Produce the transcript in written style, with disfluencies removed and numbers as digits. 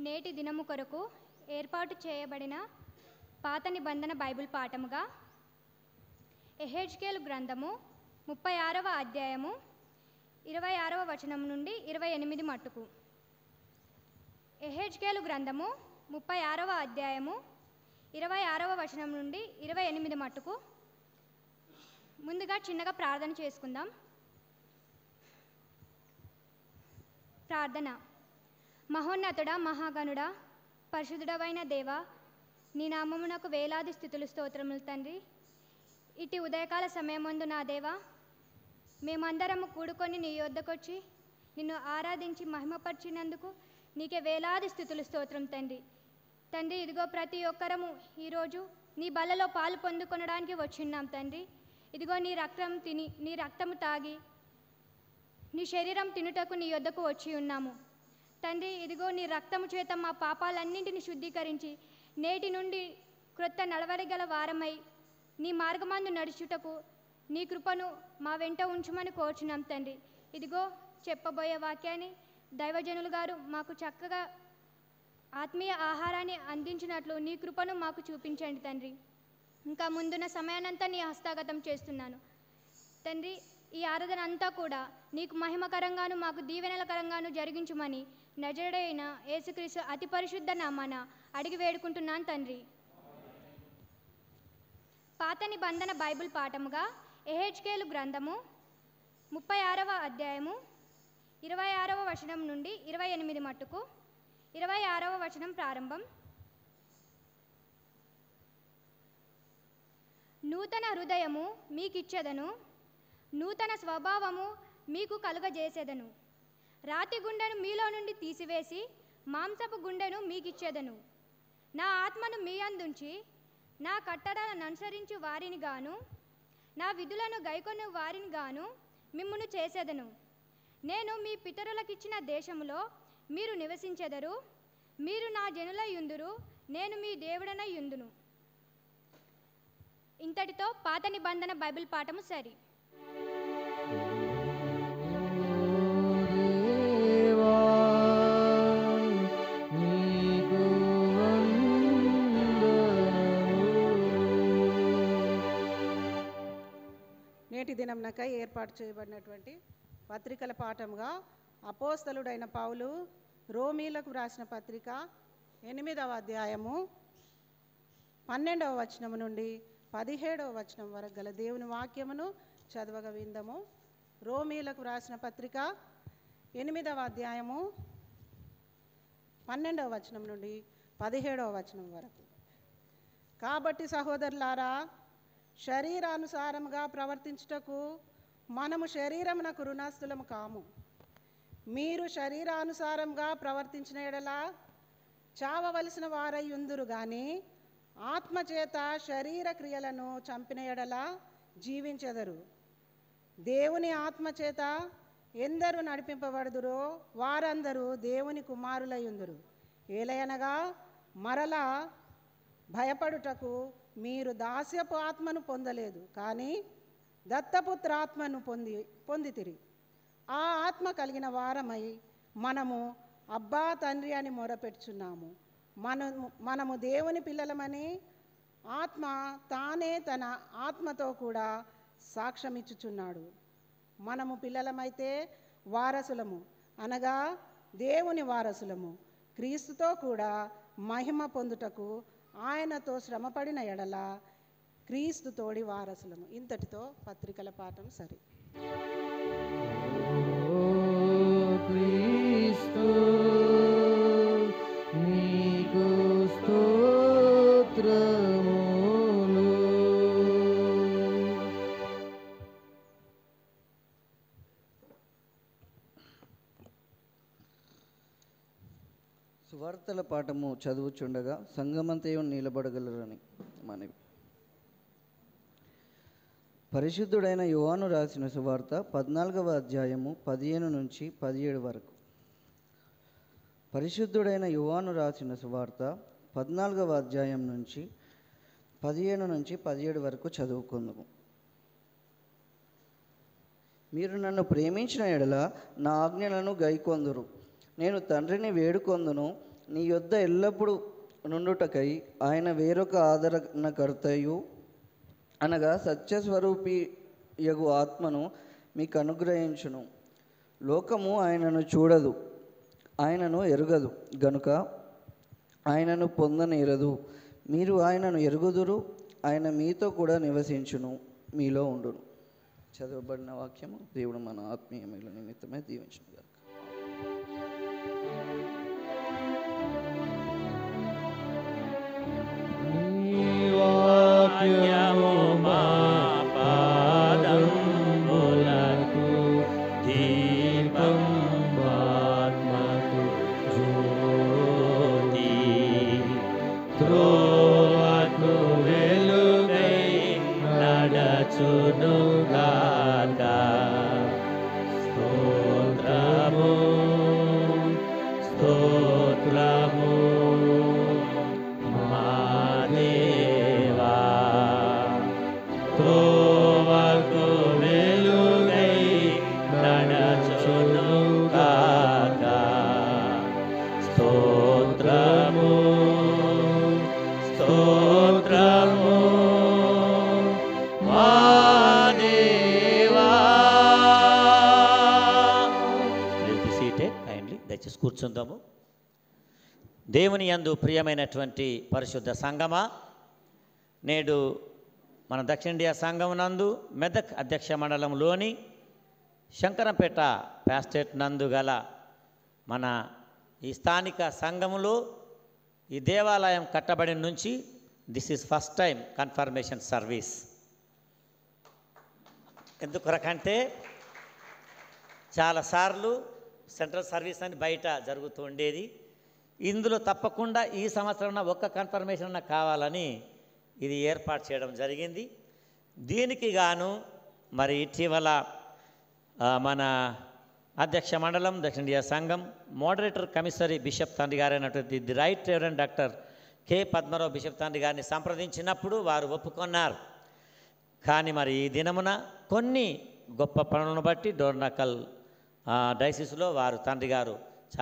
నేటి దినము కొరకు ఏర్పాటు చేయబడిన పాత నిబంధన బైబిల్ పాఠముగా యెహెజ్కేలు గ్రంథము 36వ అధ్యాయము 26వ వచనం నుండి 28 మట్టుకు. యెహెజ్కేలు గ్రంథము 36వ అధ్యాయము 26వ వచనం నుండి 28 మట్టుకు. ముందుగా చిన్నగా ప్రార్థన చేసుకుందాం. ప్రార్థన. మహోన్నతుడా, మహాగణుడా, పరిశుద్ధుడవైన దేవా, నీ నామమునకు వేలాది స్థుతులు స్తోత్రములు తండ్రి. ఇటు ఉదయకాల సమయమందు నా దేవా, మేమందరము కూడుకొని నీ యొద్దకొచ్చి నిన్ను ఆరాధించి మహిమపరిచినందుకు నీకే వేలాది స్థుతులు స్తోత్రం తండ్రి. తండ్రి, ఇదిగో ప్రతి ఒక్కరము ఈరోజు నీ బలలో పాలు పొందుకొనడానికి వచ్చిన్నాం తండ్రి. ఇదిగో నీ రక్తం తిని, నీ రక్తము తాగి, నీ శరీరం తినుటకు నీ యొద్దకు వచ్చి ఉన్నాము తండ్రి. ఇదిగో నీ రక్తము చేత మా పాపాలన్నింటినీ శుద్ధీకరించి నేటి నుండి క్రొత్త నడవడిగల వారమై నీ మార్గమందు నడుచుటకు నీ కృపను మా వెంట ఉంచుమని కోరుచున్నాం తండ్రి. ఇదిగో చెప్పబోయే వాక్యాన్ని దైవజనులు గారు మాకు చక్కగా ఆత్మీయ ఆహారాన్ని అందించినట్లు నీ కృపను మాకు చూపించండి తండ్రి. ఇంకా ముందున్న సమయానంతా నీ హస్తగతం చేస్తున్నాను తండ్రి. ఈ ఆరాధన అంతా కూడా నీకు మహిమకరంగాను మాకు దీవెనలకరంగాను జరిగించుమని నజరేయుడైన యేసుక్రీస్తు అతి పరిశుద్ధ నామాన అడిగి వేడుకుంటున్నాను తండ్రి. పాత నిబంధన బైబిల్ పాఠముగా యెహెజ్కేలు గ్రంథము 36వ అధ్యాయము 26వ వచనం నుండి 28 మట్టుకు. 26వ వచనం ప్రారంభం. నూతన హృదయము మీకిచ్చెదను, నూతన స్వభావము మీకు కలుగజేసేదను. రాతి గుండెను మీలో నుండి తీసివేసి మాంసపు గుండెను మీకిచ్చేదను. నా ఆత్మను మీ అందుంచి నా కట్టడలను అనుసరించు వారిని గాను, నా విధులను గైకొను వారిని గాను మిమ్మును చేసేదను. నేను మీ పితరులకిచ్చిన దేశములో మీరు నివసించెదరు. మీరు నా జనులై యుందురు, నేను మీ దేవుడనై యుందును. ఇంతటితో పాత నిబంధన బైబిల్ పాఠము సరి. నేటి దినంనకై ఏర్పాటు చేయబడినటువంటి పత్రికల పాఠముగా అపోస్తలుడైన పౌలు రోమీలకు వ్రాసిన పత్రిక 8వ అధ్యాయము 12వ వచనం నుండి 17వ వచనం వరకు గల దేవుని వాక్యమును చదవగా విందము. రోమీలకు వ్రాసిన పత్రిక 8వ అధ్యాయము 12వ వచనం నుండి 17వ వచనం వరకు. కాబట్టి సహోదరులారా, శరీరానుసారముగా ప్రవర్తించుటకు మనము శరీరమునకు రుణస్థులము కాము. మీరు శరీరానుసారంగా ప్రవర్తించిన ఎడల చావవలసిన వారై యుందురు గాని, ఆత్మచేత శరీర క్రియలను చంపిన ఎడల జీవించెదరు. దేవుని ఆత్మచేత ఎందరు నడిపింపబడుదురో వారందరూ దేవుని కుమారులై యుందురు. ఏలయనగా మరలా భయపడుటకు మీరు దాస్యపు ఆత్మను పొందలేదు, కానీ దత్తపుత్రాత్మను పొందితిరి. ఆ ఆత్మ కలిగిన వారమై మనము అబ్బా తండ్రి అని మొరపెట్టుచున్నాము. మనము దేవుని పిల్లలమని ఆత్మ తానే తన ఆత్మతో కూడా సాక్ష్యమిచ్చుచున్నాడు. మనము పిల్లలమైతే వారసులము, అనగా దేవుని వారసులము, క్రీస్తుతో కూడా మహిమ పొందుటకు ఆయనతో శ్రమపడిన ఎడల క్రీస్తు తోడి వారసులము. ఇంతటితో పత్రికల పాఠం సరి. క్రీస్తు నీకు స్తోత్రములు. సువార్తల పాఠము చదువుచుండగా సంగమంతయు నిలబడగలరని మనవి. పరిశుద్ధుడైన యోహాను రాసిన సువార్త 14వ అధ్యాయము 15 నుంచి 17 వరకు. పరిశుద్ధుడైన యోహాను రాసిన సువార్త 14వ అధ్యాయం నుంచి 15 నుంచి 17 వరకు చదువుకుందాము. మీరు నన్ను ప్రేమించిన ఎడల నా ఆజ్ఞలను గైకొందురు. నేను తండ్రిని వేడుకొందును, నీ యొద్ద ఎల్లప్పుడూ నుండుటకై ఆయన వేరొక ఆదరణకర్తయు అనగా సత్యస్వరూపి యగు ఆత్మను మీకు అనుగ్రహించును. లోకము ఆయనను చూడదు, ఆయనను ఎరుగదు గనుక ఆయనను పొందనేరదు. మీరు ఆయనను ఎరుగుదురు, ఆయన మీతో కూడా నివసించును, మీలో ఉండును. చదవబడిన వాక్యము దేవుడు మన ఆత్మీయ మేలు నిమిత్తమే దీవించును గాక. వాక్యము మా పాదములకు దీపం, ఆత్మకు జ్యోతి, త్రోవకు వెలుగై నడచును గాక. స్తోత్రము స్తోత్రము మా దేవా. త్రోవకు వెలుగై నడచును గాక. స్తోత్రము స్తోత్రము మా దేవా. దయచేసి కూర్చుందాము. దేవుని యందు ప్రియమైనటువంటి పరిశుద్ధ సంఘమా, నేడు మన దక్షిణ ఇండియా సంఘం నందు మెదక్ అధ్యక్ష మండలంలోని శంకరంపేట ప్యాస్టేట్ నందు గల మన ఈ స్థానిక సంఘములో ఈ దేవాలయం కట్టబడిన నుంచి this is first time confirmation service. ఎందుకొరకంటే చాలాసార్లు సెంట్రల్ సర్వీస్ అని బయట జరుగుతూ ఉండేది. ఇందులో తప్పకుండా ఈ సంవత్సరం ఒక్క కన్ఫర్మేషన్ కావాలని ఇది ఏర్పాటు చేయడం జరిగింది. దీనికి గాను మరి ఇటీవల మన అధ్యక్ష మండలం దక్షిణ ఇండియా సంఘం మోడరేటర్ కమిషనరీ బిషప్ తండ్రి గారైనటువంటి the right reverend doctor K Padmarao bishop తండ్రి గారిని సంప్రదించినప్పుడు వారు ఒప్పుకున్నారు. కానీ మరి ఈ దినమున కొన్ని గొప్ప పనులను బట్టి డోర్నకల్ డైసిస్లో వారు తండ్రి గారు